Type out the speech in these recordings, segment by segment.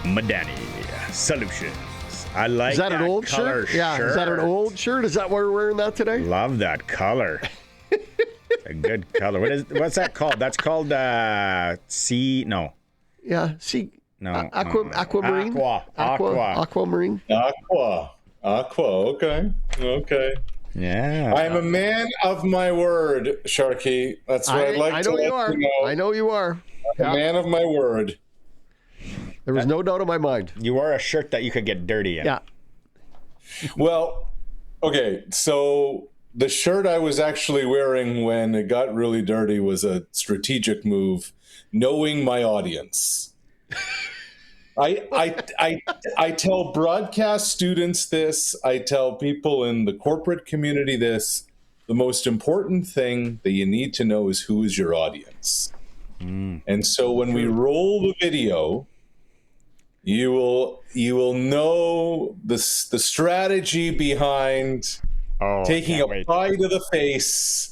Madani Solutions. I like Is that an old color shirt? Yeah. Is that an old shirt? Is that why we're wearing that today? Love that color. A good color. What's that called? That's called sea. No. Yeah. See. No. Aquamarine. Aquamarine. Aqua. Okay. Yeah. I'm a man of my word, Sharky. That's what I'd like to let you know. I know you are. I'm a man of my word. There was no doubt in my mind. You wore a shirt that you could get dirty in. Yeah. Well, okay, so the shirt I was actually wearing when it got really dirty was a strategic move, knowing my audience. I tell broadcast students this, I tell people in the corporate community this, the most important thing that you need to know is who is your audience. And so when we roll the video, you will know the strategy behind taking a pie to the face.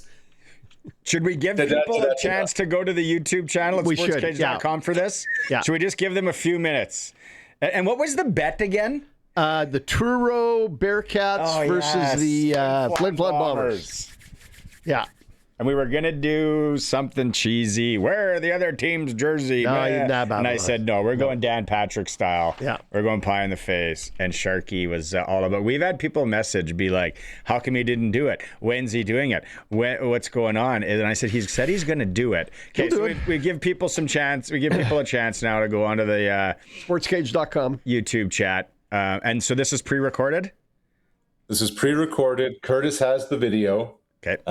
Should we give people a chance to go to the YouTube channel at sportscage.com for this? Yeah. Should we just give them a few minutes? And what was the bet again? The Truro Bearcats versus the Flin Flon Bombers. Yeah. And we were going to do something cheesy. Wear the other team's jersey. And I said, no, we're going Dan Patrick style. Yeah. We're going pie in the face. And Sharky was all about. We've had people message, be like, how come he didn't do it? When's he doing it? What's going on? And I said, he said he's going to do it. Okay, so we give people some chance. We give people a chance now to go onto the sportscage.com YouTube chat. And so this is pre-recorded? This is pre-recorded. Curtis has the video. Okay.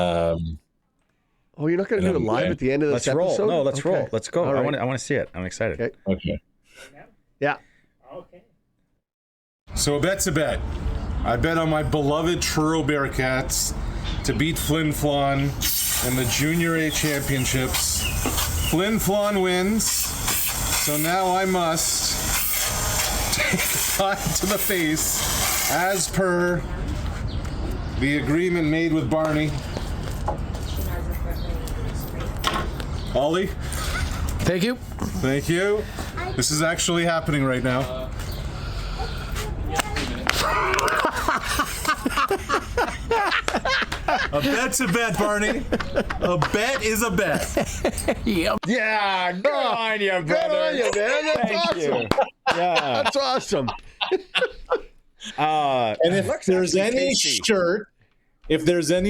Oh, you're not going to do it live at the end of this episode? Roll. No, let's roll. Let's go. Right. I want to see it. I'm excited. Okay. Yeah. Okay. So a bet's a bet. I bet on my beloved Truro Bearcats to beat Flin Flon in the Junior A Championships. Flin Flon wins, so now I must take a pie to the face as per the agreement made with Barney. Ollie? Thank you. Thank you. This is actually happening right now. A bet's a bet, Barney. A bet is a bet. Yep. Yeah, good on you, brother. Good on you, man. That's Thank awesome. you. Yeah. That's awesome. And if there's any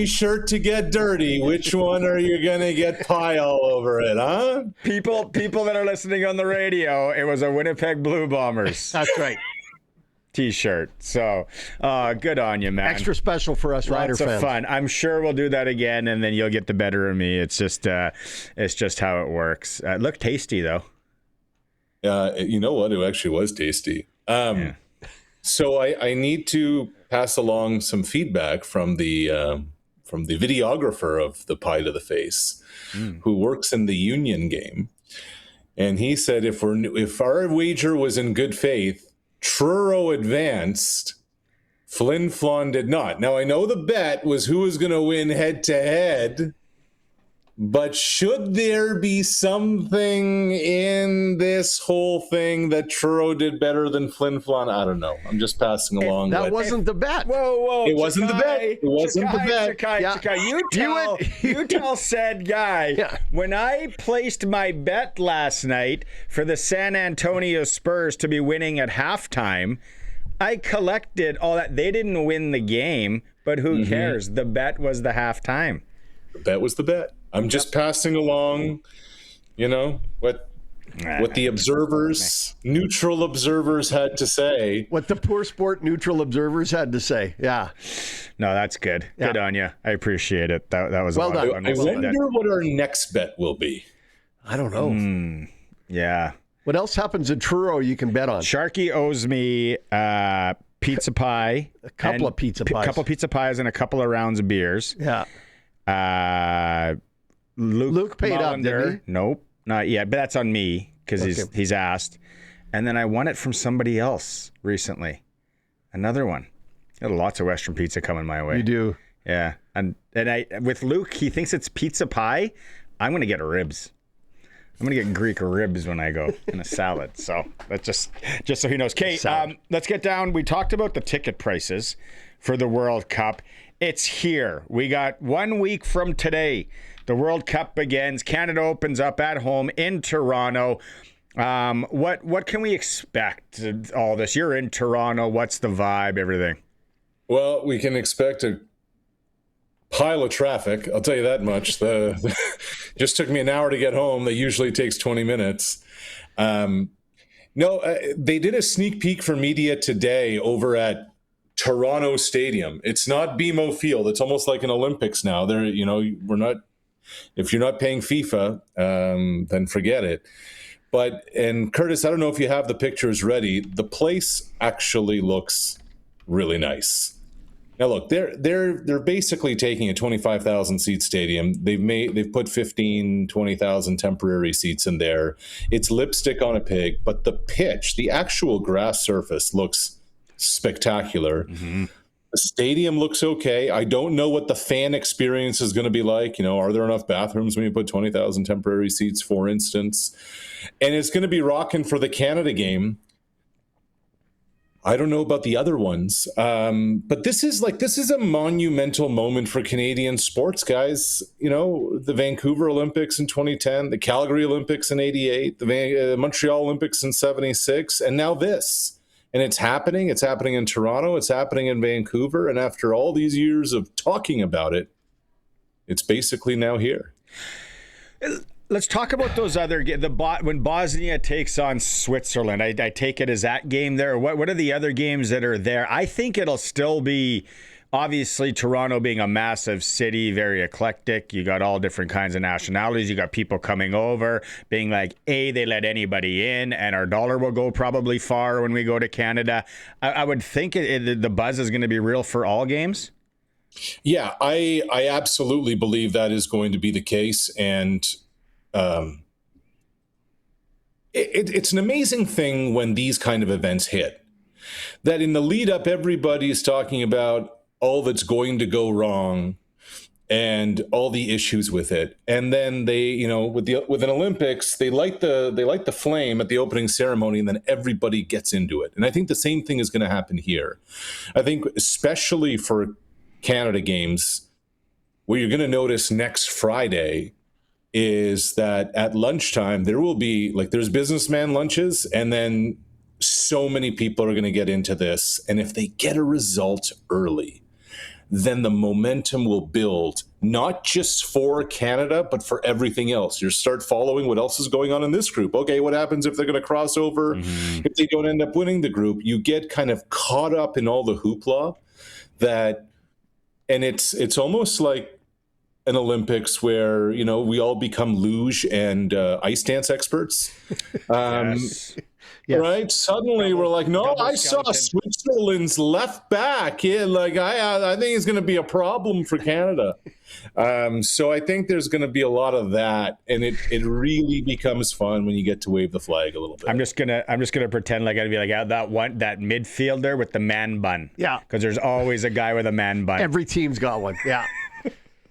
shirt, to get dirty, which one are you gonna get pie all over it, huh? People that are listening on the radio, it was a Winnipeg Blue Bombers That's right. t-shirt. So good on you, man. Extra special for us Rider Lots fans. of fun. I'm sure we'll do that again, and then you'll get the better of me. It's just how it works. It looked tasty though. You know what? It actually was tasty. Yeah. So I need to pass along some feedback from the videographer of the pie to the face, who works in the Union game, and he said if our wager was in good faith, Truro advanced, Flin Flon did not. Now I know the bet was who was going to win head to head. But should there be something in this whole thing that Truro did better than Flin Flon? I don't know. I'm just passing along. That wasn't the bet. Whoa. It wasn't the bet. It wasn't the bet. Chakai, you tell said guy, when I placed my bet last night for the San Antonio Spurs to be winning at halftime, I collected all that. They didn't win the game, but who cares? The bet was the halftime. The bet was the bet. I'm just passing along, what the observers, neutral observers had to say. What the poor sport neutral observers had to say. Yeah. No, that's good. Yeah. Good on you. I appreciate it. That was well done. I wonder what our next bet will be. I don't know. Yeah. What else happens in Truro you can bet on? Sharky owes me pizza pie. A couple of pizza pies. A couple of pizza pies and a couple of rounds of beers. Yeah. Luke paid up, didn't he? Nope, not yet. But that's on me because he's asked. And then I won it from somebody else recently. Another one. Got lots of Western pizza coming my way. You do. Yeah. And I with Luke, he thinks it's pizza pie. I'm going to get ribs. I'm gonna get Greek ribs when I go in a salad. So that's just so he knows. Okay, let's get down. We talked about the ticket prices for the World Cup. It's here. We got 1 week from today. The World Cup begins. Canada opens up at home in Toronto. What can we expect? All this. You're in Toronto. What's the vibe? Everything. Well, we can expect a pile of traffic. I'll tell you that much. Just took me an hour to get home. That usually takes 20 minutes. They did a sneak peek for media today over at Toronto Stadium. It's not BMO Field. It's almost like an Olympics now. We're not. If you're not paying FIFA, then forget it. And Curtis, I don't know if you have the pictures ready. The place actually looks really nice. Now look, they're basically taking a 25,000 seat stadium. They've put 20,000 temporary seats in there. It's lipstick on a pig, but the pitch, the actual grass surface looks spectacular. Mm-hmm. The stadium looks okay. I don't know what the fan experience is going to be like. Are there enough bathrooms when you put 20,000 temporary seats, for instance? And it's going to be rocking for the Canada game. I don't know about the other ones, but this is a monumental moment for Canadian sports, guys. The Vancouver Olympics in 2010, the Calgary Olympics in 88, the Montreal Olympics in 76, and now this. And it's happening. It's happening in Toronto. It's happening in Vancouver. And after all these years of talking about it, it's basically now here. Let's talk about those other when Bosnia takes on Switzerland. I take it as that game there. What are the other games that are there? I think it'll still be, obviously, Toronto being a massive city, very eclectic. You got all different kinds of nationalities. You got people coming over, being like, they let anybody in, and our dollar will go probably far when we go to Canada. I would think the buzz is going to be real for all games. Yeah, I absolutely believe that is going to be the case, and it's an amazing thing when these kind of events hit. That in the lead up, everybody is talking about all that's going to go wrong and all the issues with it. And then they, with an Olympics, they light the flame at the opening ceremony, and then everybody gets into it. And I think the same thing is going to happen here. I think especially for Canada games, what you're going to notice next Friday is that at lunchtime, there will be there's businessman lunches, and then so many people are going to get into this. And if they get a result early, then the momentum will build, not just for Canada, but for everything else. You start following what else is going on in this group. Okay, what happens if they're going to cross over? Mm-hmm. If they don't end up winning the group, you get kind of caught up in all the hoopla and it's almost like an Olympics where, we all become luge and ice dance experts. Yes. Right? Suddenly we're like, no, I saw Switzerland's left back. Yeah, I think it's going to be a problem for Canada. So I think there's going to be a lot of that, and it really becomes fun when you get to wave the flag a little bit. I'm just gonna pretend like I'd be like that midfielder with the man bun. Yeah, because there's always a guy with a man bun. Every team's got one. Yeah.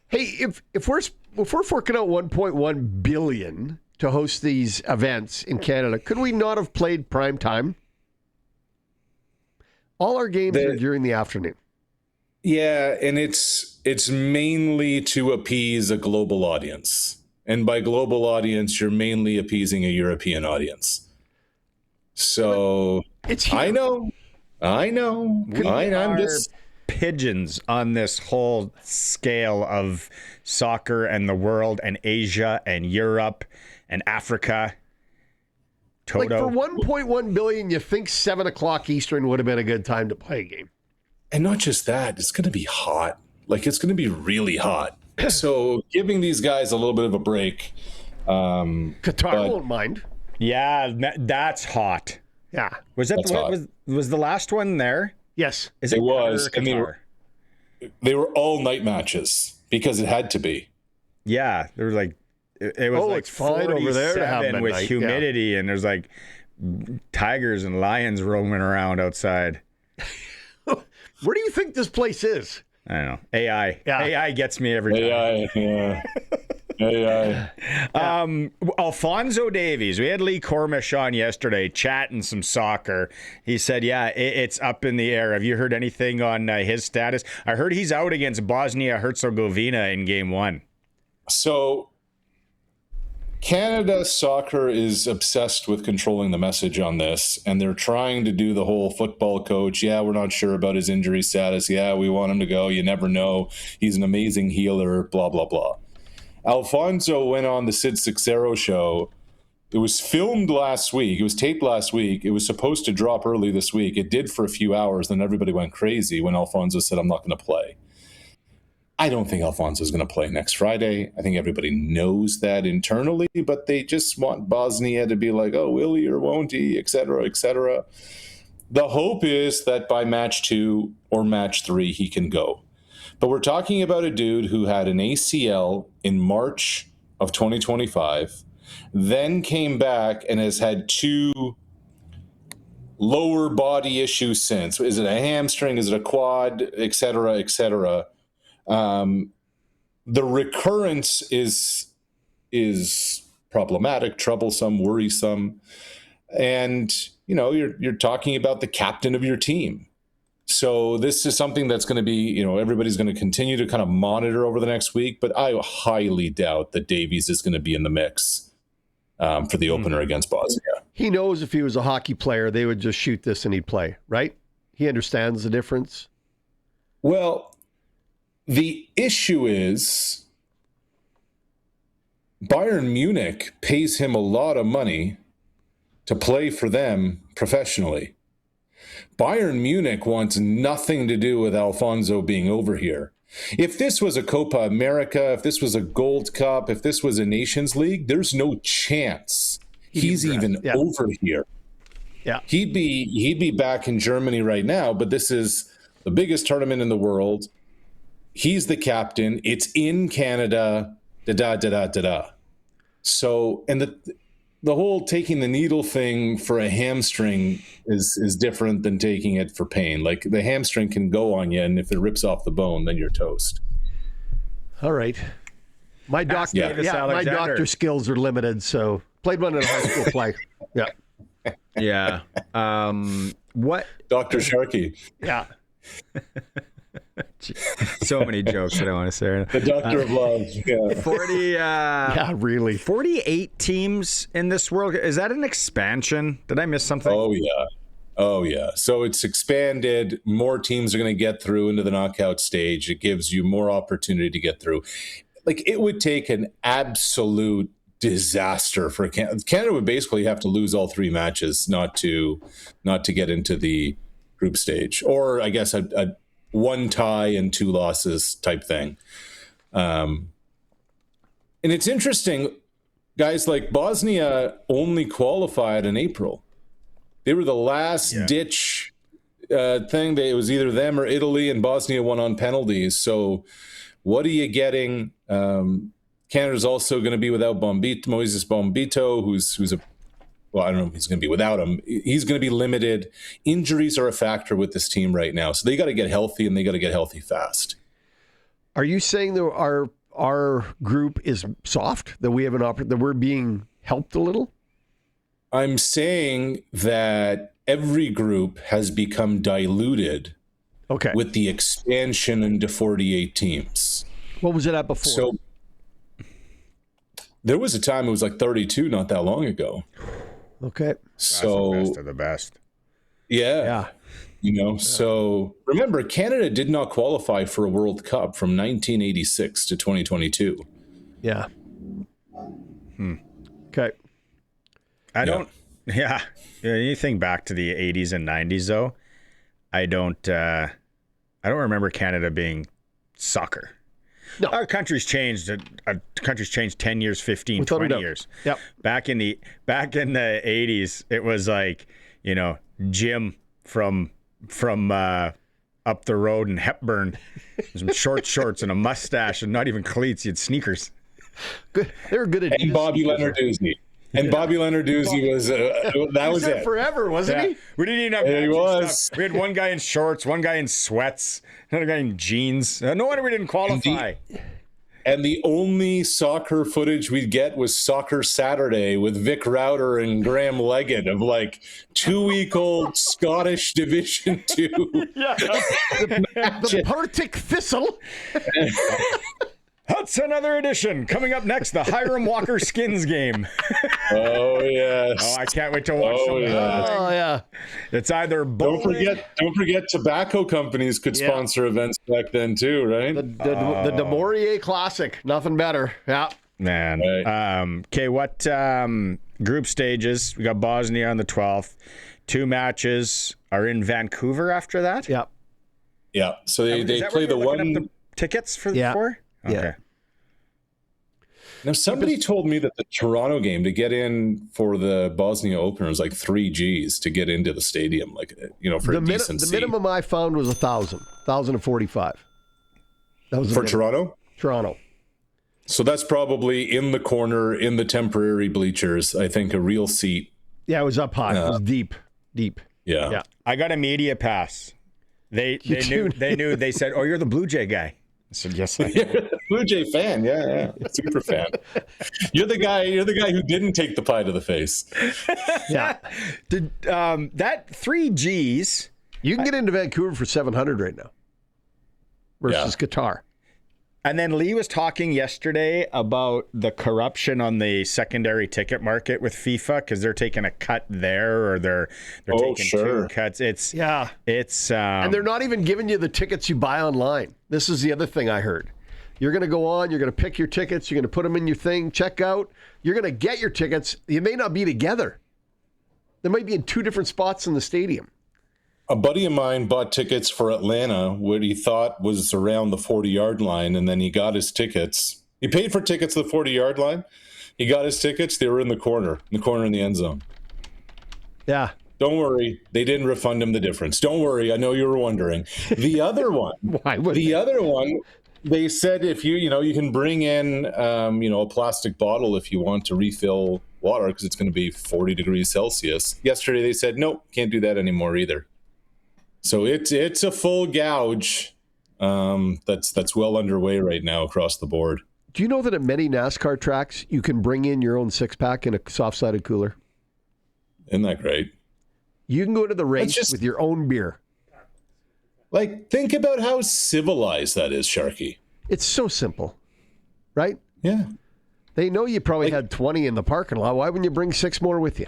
Hey, if we're forking out $1.1 billion to host these events in Canada, could we not have played prime time? All our games are during the afternoon. Yeah, and it's mainly to appease a global audience. And by global audience, you're mainly appeasing a European audience. So I know. I'm just pigeons on this whole scale of soccer and the world and Asia and Europe and Africa. Toto. For $1.1 billion, you think 7:00 Eastern would have been a good time to play a game. And not just that, it's going to be hot. It's going to be really hot. So giving these guys a little bit of a break. Qatar won't mind. Yeah, that's hot. Yeah. Was the last one there? Yes. Is it was. And they were all night matches because it had to be. Yeah. There was it was it's fine over there to have with midnight, humidity, and there's tigers and lions roaming around outside. Where do you think this place is? I don't know. AI. Yeah. AI gets me every time. AI, yeah. Alphonso Davies. We had Lee Cormish on yesterday chatting some soccer. He said, it's up in the air. Have you heard anything on his status? I heard he's out against Bosnia-Herzegovina in game 1. So Canada soccer is obsessed with controlling the message on this, and they're trying to do the whole football coach. Yeah, we're not sure about his injury status. Yeah, we want him to go. You never know. He's an amazing healer, blah, blah, blah. Alphonso went on the Sid Sixero show. It was filmed last week. It was taped last week. It was supposed to drop early this week. It did for a few hours. Then everybody went crazy when Alphonso said, I'm not going to play. I don't think Alphonso is going to play next Friday. I think everybody knows that internally, but they just want Bosnia to be like, oh, will he or won't he, et cetera, et cetera. The hope is that by match 2 or match 3, he can go. But we're talking about a dude who had an ACL in March of 2025, then came back and has had 2 lower body issues since. Is it a hamstring? Is it a quad, et cetera, et cetera? The recurrence is problematic, troublesome, worrisome, and you're talking about the captain of your team. So this is something that's going to be, everybody's going to continue to kind of monitor over the next week. But I highly doubt that Davies is going to be in the mix for the opener against Bosnia. He knows if he was a hockey player, they would just shoot this and he'd play, right? He understands the difference. Well, the issue is Bayern Munich pays him a lot of money to play for them professionally. Bayern Munich wants nothing to do with Alphonso being over here. If this was a Copa America, if this was a Gold Cup, if this was a Nations League, there's no chance he's even over here. Yeah, he'd be back in Germany right now, but this is the biggest tournament in the world. He's the captain. It's in Canada. So, and the whole taking the needle thing for a hamstring is different than taking it for pain. Like the hamstring can go on you, and if it rips off the bone, then you're toast. All right. My doctor skills are limited, so played one in a high school play. Yeah. Yeah. What? Dr. Sharkey. Yeah. So many jokes that I want to say. The doctor of love. Yeah. 40. Yeah, really. 48 teams in this world. Is that an expansion? Did I miss something? Oh yeah. So it's expanded. More teams are going to get through into the knockout stage. It gives you more opportunity to get through. Like it would take an absolute disaster for Canada. Canada would basically have to lose all 3 matches not to get into the group stage, or I guess a 1 tie and 2 losses type thing. And it's interesting, guys, like Bosnia only qualified in April. They were the last ditch thing. It was either them or Italy, and Bosnia won on penalties. So what are you getting? Canada's also going to be without Moises Bombito, who's a well, I don't know if he's going to be without him. He's going to be limited. Injuries are a factor with this team right now. So they got to get healthy, and they got to get healthy fast. Are you saying that our group is soft, that we have that we're being helped a little? I'm saying that every group has become diluted with the expansion into 48 teams. What was it at before? So there was a time it was like 32 not that long ago. Okay. So that's the best of the best. Yeah. So remember, Canada did not qualify for a World Cup from 1986 to 2022. Yeah. Okay. You think back to the 80s and 90s though, I don't remember Canada being soccer. No. Our country's changed. Our country's changed 10 years, 15, 20 years. Yep. Back in the 80s, it was like, Jim from up the road in Hepburn, some shorts and a mustache and not even cleats. He had sneakers. Good. They were good at. And Bobby Leonarduzzi. And Bobby Leonarduzzi was that was it forever, wasn't he? We didn't even have matching stuff. We had one guy in shorts, one guy in sweats, another guy in jeans. No wonder we didn't qualify. And the only soccer footage we'd get was Soccer Saturday with Vic Rowder and Graham Leggett of like 2-week-old Scottish Division 2. The Partick Thistle. That's another edition. Coming up next, the Hiram Walker Skins game. Oh, yes. Oh, I can't wait to watch Oh, them. yeah. Oh, yeah. It's either bowling. Don't forget tobacco companies could sponsor events back then too, right? The De Maurier Classic. Nothing better. Yeah. Man. Right. Okay, what group stages? We got Bosnia on the 12th. 2 matches are in Vancouver after that? Yeah. Yeah. So they Is that play where the you're looking one. up the tickets for the Yeah. 4? Okay. Yeah. Now, somebody told me that the Toronto game to get in for the Bosnia opener was like 3 Gs to get into the stadium, like, for a decent The seat. minimum I found was 1,045. That was For Toronto? Toronto. So that's probably in the corner, in the temporary bleachers, I think a real seat. Yeah, it was up high. It was deep. Yeah. Yeah. I got a media pass. They knew. They said, "Oh, you're the Blue Jay guy." I said, "Yes, I am." Blue Jay fan, yeah, super fan. You're the guy who didn't take the pie to the face. Yeah. Did that 3 Gs? You can get into Vancouver for 700 right now versus Qatar. And then Lee was talking yesterday about the corruption on the secondary ticket market with FIFA because they're taking a cut there, or they're taking 2 cuts. It's And they're not even giving you the tickets you buy online. This is the other thing I heard. You're going to go on, you're going to pick your tickets, you're going to put them in your thing, check out. You're going to get your tickets. You may not be together. They might be in 2 different spots in the stadium. A buddy of mine bought tickets for Atlanta, what he thought was around the 40-yard line, and then he got his tickets. He paid for tickets to the 40-yard line. He got his tickets. They were in the corner in the end zone. Yeah. Don't worry. They didn't refund him the difference. Don't worry. I know you were wondering. The other one, they said if you can bring in, a plastic bottle if you want to refill water because it's going to be 40 degrees Celsius. Yesterday they said, nope, can't do that anymore either. So it's a full gouge that's well underway right now across the board. Do you know that at many NASCAR tracks, you can bring in your own 6-pack in a soft-sided cooler? Isn't that great? You can go to the race with your own beer. Like, think about how civilized that is, Sharky. It's so simple, right? Yeah. They know you probably had 20 in the parking lot. Why wouldn't you bring 6 more with you?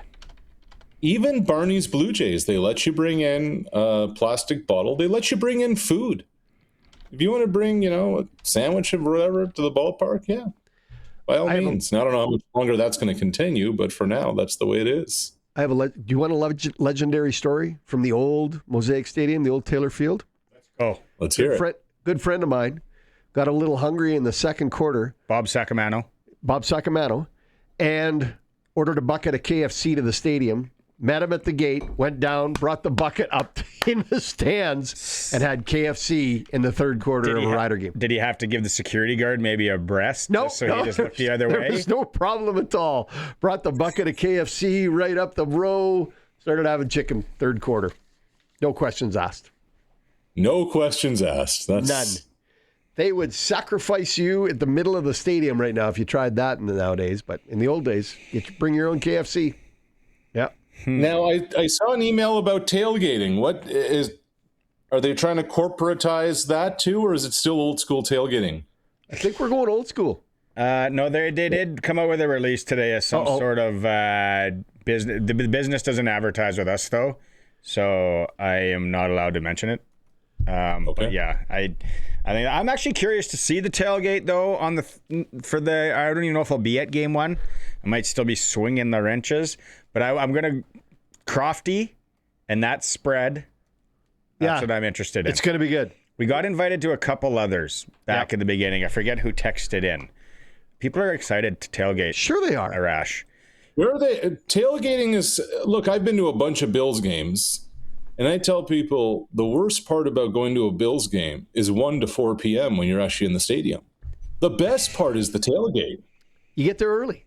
Even Barney's Blue Jays, they let you bring in a plastic bottle. They let you bring in food. If you want to bring, a sandwich or whatever to the ballpark, yeah, by all means. Now, I don't know how much longer that's going to continue, but for now, that's the way it is. Do you want a legendary story from the old Mosaic Stadium, the old Taylor Field? Oh, let's hear it. Good friend of mine got a little hungry in the second quarter. Bob Sacamano, and ordered a bucket of KFC to the stadium. Met him at the gate, went down, brought the bucket up in the stands, and had KFC in the third quarter of a Rider game. Did he have to give the security guard maybe a breast? No, He just looked the other way? There was no problem at all. Brought the bucket of KFC right up the row, started having chicken third quarter. No questions asked. No questions asked. None. They would sacrifice you at the middle of the stadium right now if you tried that nowadays. But in the old days, you could bring your own KFC. Yeah. Now, I saw an email about tailgating. Are they trying to corporatize that too, or is it still old school tailgating? I think we're going old school. No, they did come out with a release today as some sort of business. The business doesn't advertise with us, though, so I am not allowed to mention it. Okay. But yeah, I think I'm actually curious to see the tailgate though I don't even know if I'll be at game 1. I might still be swinging the wrenches, but I'm gonna Crofty and that spread. That's what I'm interested in. It's gonna be good. We got invited to a couple others back in the beginning. I forget who texted in. People are excited to tailgate. Sure they are. Arash. Where are they? Tailgating is, look, I've been to a bunch of Bills games, and I tell people the worst part about going to a Bills game is 1 to 4 p.m. when you're actually in the stadium. The best part is the tailgate. You get there early.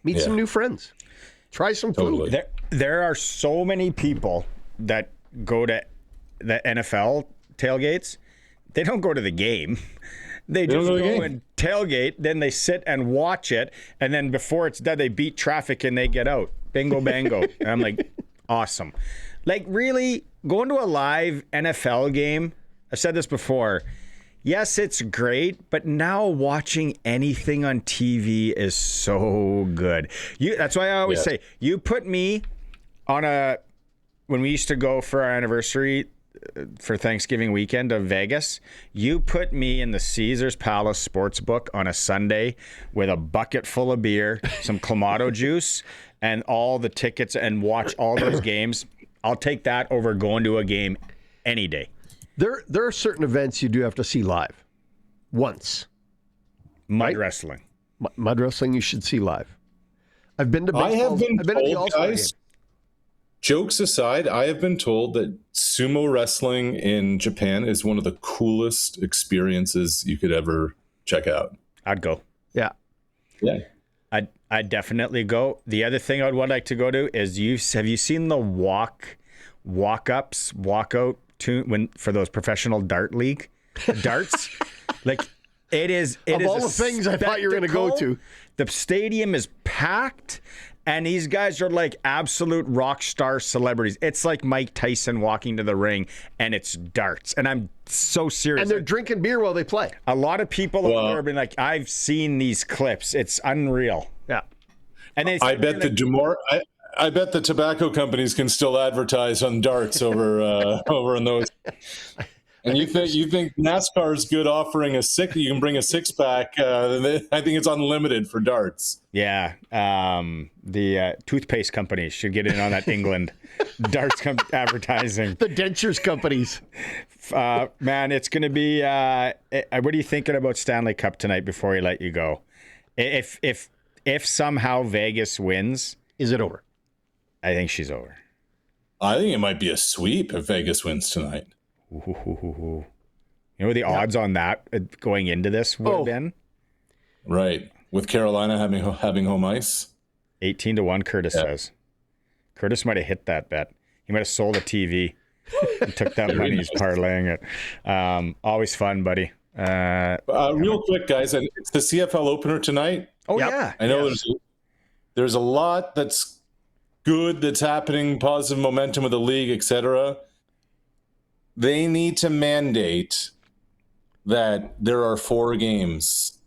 Meet some new friends. Try some food. There are so many people that go to the NFL tailgates. They don't go to the game. They just go and tailgate, then they sit and watch it, and then before it's done, they beat traffic and they get out. Bingo, bango. And I'm like, awesome. Like, really, going to a live NFL game, I've said this before, yes, it's great, but now watching anything on TV is so good. That's why I always say, you put me on when we used to go for our anniversary for Thanksgiving weekend of Vegas, you put me in the Caesars Palace Sportsbook on a Sunday with a bucket full of beer, some Clamato juice, and all the tickets, and watch all those games. I'll take that over going to a game any day. There are certain events you do have to see live. Once. Mud wrestling. Mud wrestling you should see live. I've been to baseball. I have been I've been told, to the All-Star guys, game. Jokes aside, I have been told that sumo wrestling in Japan is one of the coolest experiences you could ever check out. I'd go. Yeah. Yeah. I'd definitely go. The other thing I would like to go to is have you seen the walk-ups, walkout for those professional darts? Like, it is of all the things I thought you were going to go to. The stadium is packed, and these guys are like absolute rock star celebrities. It's like Mike Tyson walking to the ring, and it's darts. And I'm so serious. And they're drinking beer while they play. A lot of people over there have been like, I've seen these clips. It's unreal. Yeah. And I bet I bet the tobacco companies can still advertise on darts over on those. And you think NASCAR's good offering you can bring a 6-pack. I think it's unlimited for darts. Yeah. The toothpaste companies should get in on that England darts advertising. The dentures companies. Man, it's going to be, what are you thinking about Stanley Cup tonight before we let you go? If somehow Vegas wins. Is it over? I think she's over. I think it might be a sweep if Vegas wins tonight. Ooh. You know what the odds on that going into this would have been? Right. With Carolina having home ice? 18-1, Curtis says. Curtis might have hit that bet. He might have sold a TV and took that money. He's parlaying it. Always fun, buddy. Real quick, guys. It's the CFL opener tonight. Oh, yeah. I know there's a lot that's good that's happening, positive momentum of the league, etc. They need to mandate that there are 4 games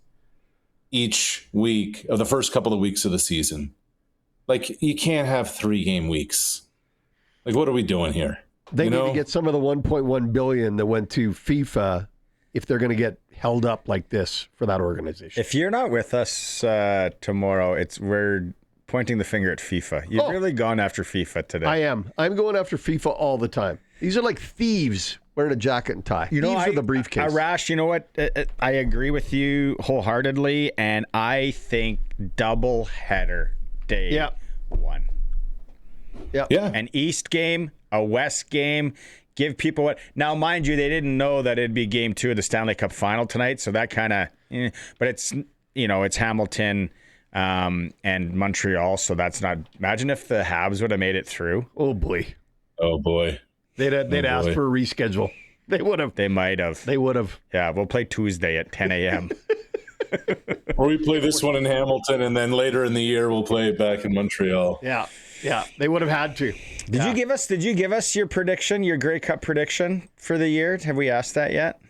each week of the first couple of weeks of the season. Like, you can't have 3-game weeks. Like, what are we doing here? They need to get some of the $1.1 billion that went to FIFA if they're going to get held up like this for that organization. If you're not with us tomorrow, we're pointing the finger at FIFA. You've really gone after FIFA today. I am. I'm going after FIFA all the time. These are like thieves wearing a jacket and tie. Thieves with a briefcase. Arash, you know what? I agree with you wholeheartedly, and I think double header day 1. Yeah. An East game, a West game. Give people what. Now, mind you, they didn't know that it'd be game 2 of the Stanley Cup final tonight, so that kind of. But it's Hamilton and Montreal, so that's not. Imagine if the Habs would have made it through. Oh boy. They'd ask for a reschedule. They would have. They might have. They would have. Yeah, we'll play Tuesday at 10 a.m. Or we play this one in Hamilton, and then later in the year we'll play it back in Montreal. Yeah. They would have had to. Did you give us your prediction, your Grey Cup prediction for the year? Have we asked that yet?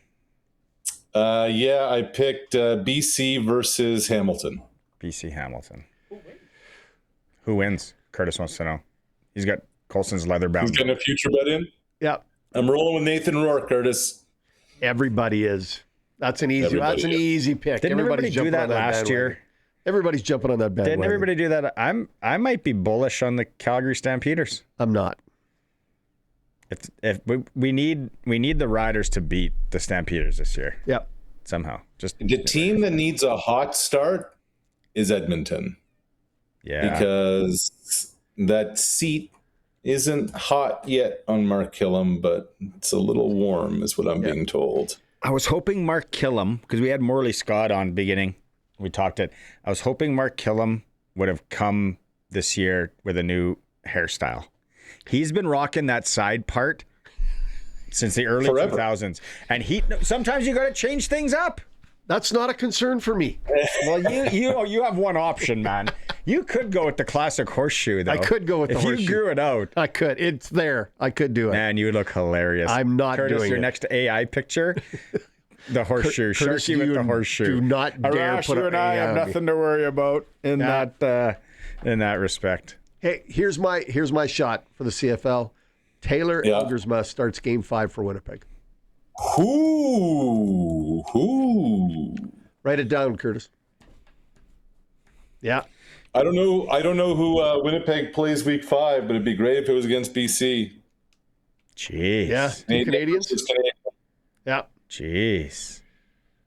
Yeah, I picked BC versus Hamilton. BC Hamilton. Who wins? Curtis wants to know. He's got Colson's leather bound. He's getting a future bet in? Yeah. I'm rolling with Nathan Rourke, Curtis. Everybody is. That's an easy pick. Didn't everybody do that last year? Everybody's jumping on that bandwagon. Didn't everybody do that? I might be bullish on the Calgary Stampeders. I'm not. If we need the Riders to beat the Stampeders this year. Yep. Somehow. Just the team that needs a hot start is Edmonton. Yeah. Because that seat isn't hot yet on Mark Killam, but it's a little warm is what I'm being told. I was hoping Mark Killam, because we had Morley Scott on beginning. We talked it. I was hoping Mark Killam would have come this year with a new hairstyle. He's been rocking that side part since the early 2000s. And sometimes you got to change things up. That's not a concern for me. Well, you have one option, man. You could go with the classic horseshoe, though. I could go with the horseshoe. If you grew it out. I could. It's there. I could do it. Man, you would look hilarious. I'm not Curtis, doing your it. next AI picture, the horseshoe. Curtis, Sharky with the horseshoe. Do not dare Arash, put you and I AI have on me. nothing to worry about in that respect. Hey, here's my shot for the CFL. Taylor Elgersma starts Game 5 for Winnipeg. Who? Write it down, Curtis. Yeah. I don't know who Winnipeg plays Week 5, but it'd be great if it was against BC. Jeez. Yeah. Canadians. Yeah. Jeez.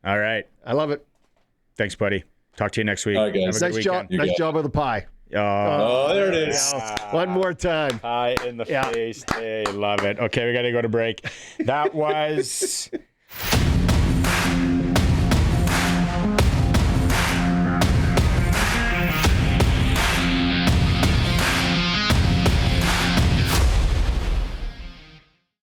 All right. I love it. Thanks, buddy. Talk to you next week. All right, guys. Nice job. Nice job of the pie. Oh, there it is. One more time. Pie in the face. Hey, love it. Okay, we got to go to break. That was